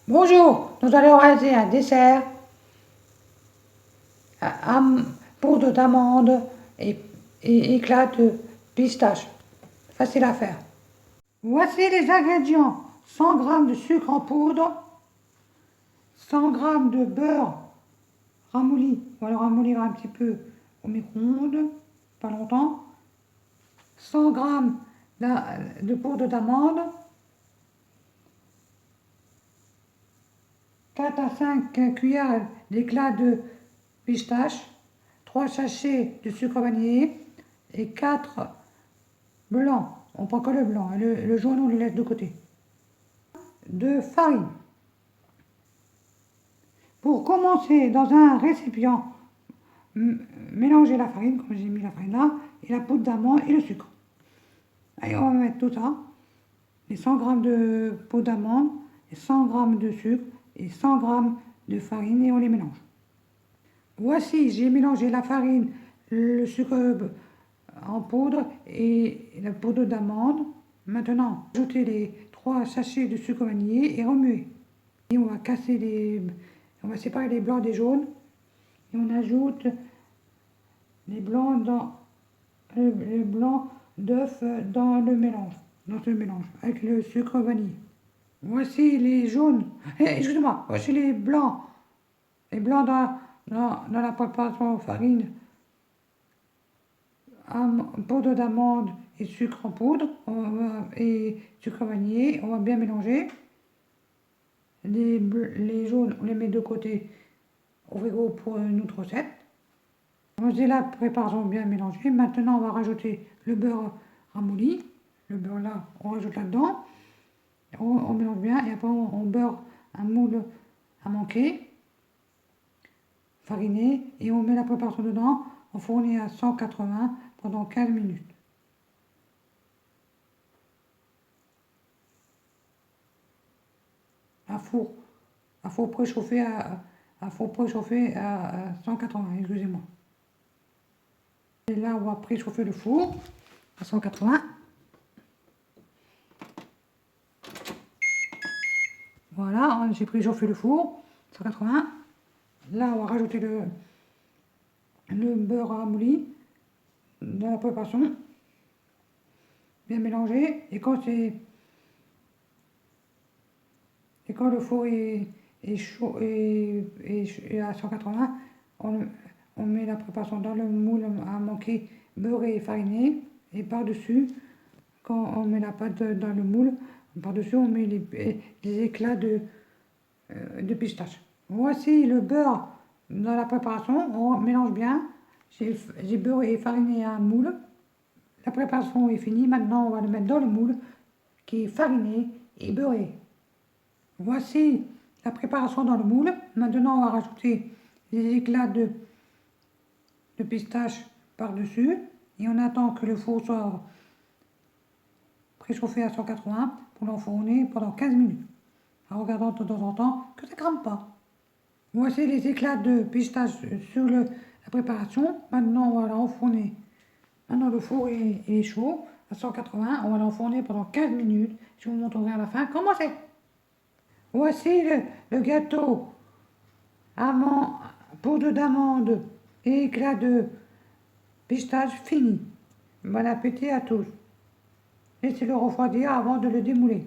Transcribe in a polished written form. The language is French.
Bonjour, nous allons réaliser un dessert à poudre d'amande et éclat de pistache. Facile à faire. Voici les ingrédients. 100 g de sucre en poudre, 100 g de beurre ramolli. On va le ramollir un petit peu au micro-ondes, pas longtemps. 100 g de poudre d'amande, 4 à 5 cuillères d'éclat de pistache, 3 sachets de sucre vanillé et 4 blancs. On prend que le blanc, le jaune on le laisse de côté. De farine. Pour commencer, dans un récipient, mélanger la farine, comme j'ai mis la farine là, et la poudre d'amande et le sucre. Allez, on va mettre tout ça, les 100 g de poudre d'amande, et 100 g de sucre et 100 g de farine et on les mélange. Voici, j'ai mélangé la farine, le sucre en poudre et la poudre d'amande. Maintenant, ajoutez les 3 sachets de sucre vanillé et remuer. Et on va séparer les blancs des jaunes et on ajoute les blancs d'œufs dans ce mélange avec le sucre vanillé. Voici les jaunes, excusez-moi, voici les blancs dans la préparation farine, poudre d'amande et sucre en poudre et sucre vanillé. On va bien mélanger. Les jaunes, on les met de côté au frigo pour une autre recette. Voici la préparation bien mélangée. Maintenant, on va rajouter le beurre ramolli. Le beurre là, on rajoute là-dedans. On mélange bien et après on beurre un moule à manquer, fariné, et on met la préparation dedans, enfourné à 180 pendant 15 minutes. À four préchauffé à 180, excusez-moi. Et là, on va préchauffer le four à 180. Voilà, j'ai préchauffé le four, 180. Là, on va rajouter le beurre ramolli dans la préparation. Bien mélanger. Et quand le four est chaud et à 180, on met la préparation dans le moule à manquer beurré et fariné. Et par-dessus, quand on met la pâte dans le moule, par-dessus on met les éclats de pistache. Voici le beurre dans la préparation, on mélange bien. J'ai beurré et fariné un moule. La préparation est finie, maintenant on va le mettre dans le moule qui est fariné et beurré. Voici la préparation dans le moule. Maintenant on va rajouter les éclats de pistache par-dessus et on attend que le four soit préchauffé à 180 pour l'enfourner pendant 15 minutes. En regardant de temps en temps que ça ne crame pas. Voici les éclats de pistache sur la préparation. Maintenant on va l'enfourner. Maintenant le four est chaud à 180. On va l'enfourner pendant 15 minutes. Je vous montrerai à la fin comment c'est. Voici le gâteau poudre d'amande et éclat de pistache fini. Bon appétit à tous. Laissez-le refroidir avant de le démouler.